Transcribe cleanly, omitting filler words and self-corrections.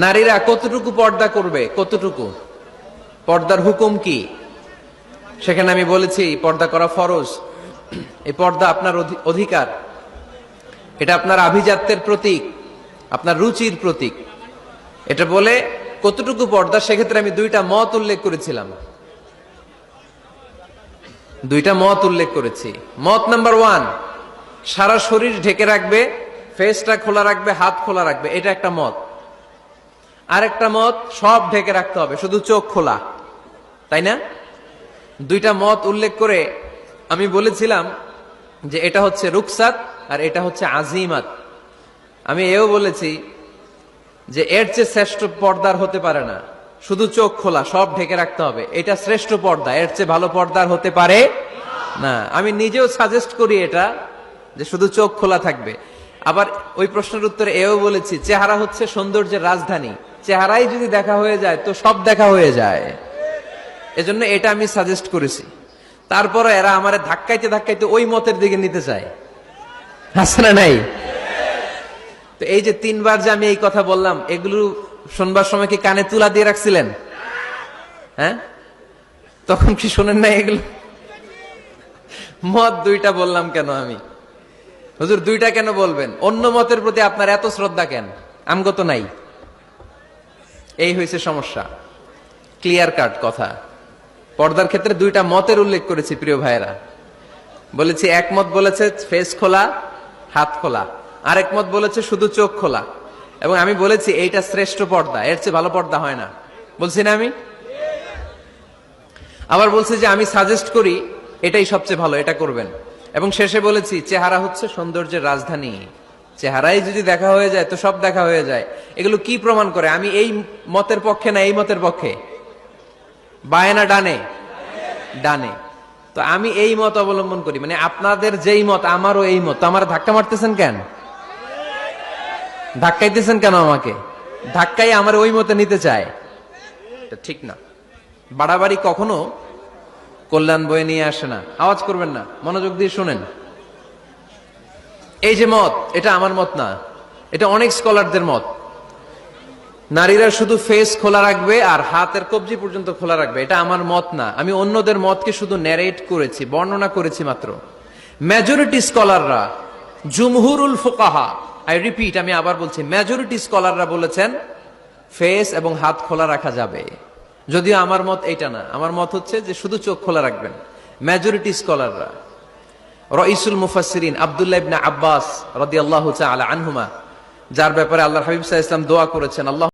নারীরা কতটুকু পর্দা করবে, কতটুকু পর্দার হুকুম কি, সেখানে আমি বলেছি পর্দা করা ফরজ। এই পর্দা আপনার অধিকার, এটা আপনার আভিজাত্যের প্রতীক, আপনার রুচির প্রতীক। এটা বলে কতটুকু পর্দা, সেক্ষেত্রে আমি দুইটা মত উল্লেখ করেছিলাম, দুইটা মত উল্লেখ করেছি। মত নাম্বার 1, সারা শরীর ঢেকে রাখবে, ফেসটা খোলা রাখবে, হাত খোলা রাখবে, এটা একটা মত। আরেকটা মত, সব ঢেকে রাখতে হবে, শুধু চোখ খোলা, তাই না? দুইটা মত উল্লেখ করে আমি বলেছিলাম যে এটা হচ্ছে রুকসাত আর এটা হচ্ছে আজিমাত। আমি এও বলেছি যে এর চেয়ে শ্রেষ্ঠ পর্দার হতে পারে না, শুধু চোখ খোলা, সব ঢেকে রাখতে হবে, এটা শ্রেষ্ঠ পর্দা, এর চেয়ে ভালো পর্দার হতে পারে না। আমি নিজেও সাজেস্ট করি এটা, যে শুধু চোখ খোলা থাকবে। আবার ওই প্রশ্নের উত্তরে এও বলেছি চেহারা হচ্ছে সৌন্দর্যের রাজধানী, চেহারাই যদি দেখা হয়ে যায় তো সব দেখা হয়ে যায়, এজন্য এটা আমি সাজেস্ট করেছি। তারপরে এরা আমারে ধাক্কাইতে ধাক্কাইতে ওই মতের দিকে নিতে চায়, আছে না নাই? তো এই যে 3 বার যে আমি এই কথা বললাম, এগুলো শুনবার সময় কি কানে তুলা দিয়ে রাখছিলেন? হ্যাঁ, তখন কি শোনেন না এগুলো? মত দুইটা বললাম কেন আমি? হুজুর দুইটা কেন বলবেন? অন্য মতের প্রতি আপনার এত শ্রদ্ধা কেন? আমগো তো নাই। এই হয়েছে সমস্যা। ক্লিয়ার কাট কথা। পর্দার ক্ষেত্রে দুইটা মতের উল্লেখ করেছি প্রিয় ভাইয়েরা। বলেছি এক মত বলেছে ফেস খোলা, হাত খোলা, আরেক মত বলেছে শুধু চোখ খোলা। এবং আমি বলেছি এইটা শ্রেষ্ঠ পর্দা, এর চেয়ে ভালো পর্দা হয় না, বলছি না আমি? আবার বলছি যে আমি সাজেস্ট করি এটাই সবচেয়ে ভালো, এটা করবেন। এবং শেষে বলেছি চেহারা হচ্ছে সৌন্দর্যের রাজধানী, চেহারাই যদি দেখা হয়ে যায় তো সব দেখা হয়ে যায়। এগুলো কি প্রমাণ করে? আমি এই মতের পক্ষে না এই মতের পক্ষে? বায়ে না ডানে? ডানে। তো আমি এই মত অবলম্বন করি, মানে আপনাদের যেই মত আমারও এই মত। আমার ধাক্কা মারতেছেন কেন? ধাক্কাইতেছেন কেন আমাকে? ধাক্কাই আমার ওই মতে নিতে চায়, এটা ঠিক না। বাড়াবাড়ি কখনো কল্যাণ বয়ে নিয়ে আসে না। আওয়াজ করবেন না, মনোযোগ দিয়ে শুনেন। এই যে মত, এটা আমার মত না, এটা অনেক স্কলারদের মত। নারীরা শুধু ফেস খোলা রাখবে আর হাতের কবজি পর্যন্ত খোলা রাখবে, এটা আমার মত না। আমি অন্যদের মতকে শুধু ন্যারেট করেছি, বর্ণনা করেছি মাত্র। মেজরিটি স্কলাররা, জুমহুরুল ফুকাহা, আই রিপিট, আমি আবার বলছি, মেজরিটি স্কলাররা বলেছেন ফেস এবং হাত খোলা রাখা যাবে। যদিও আমার মত এইটা না, আমার মত হচ্ছে যে শুধু চোখ খোলা রাখবেন। মেজরিটি স্কলাররা, রাইসুল মুফাসসিরিন আব্দুল্লাহ ইবনে আব্বাস রাদিয়াল্লাহু তাআলা আনহুমা, যার ব্যাপারে আল্লাহর হাবিব সাল্লাল্লাহু আলাইহি ওয়াসাল্লাম দোয়া করেছেন, আল্লাহ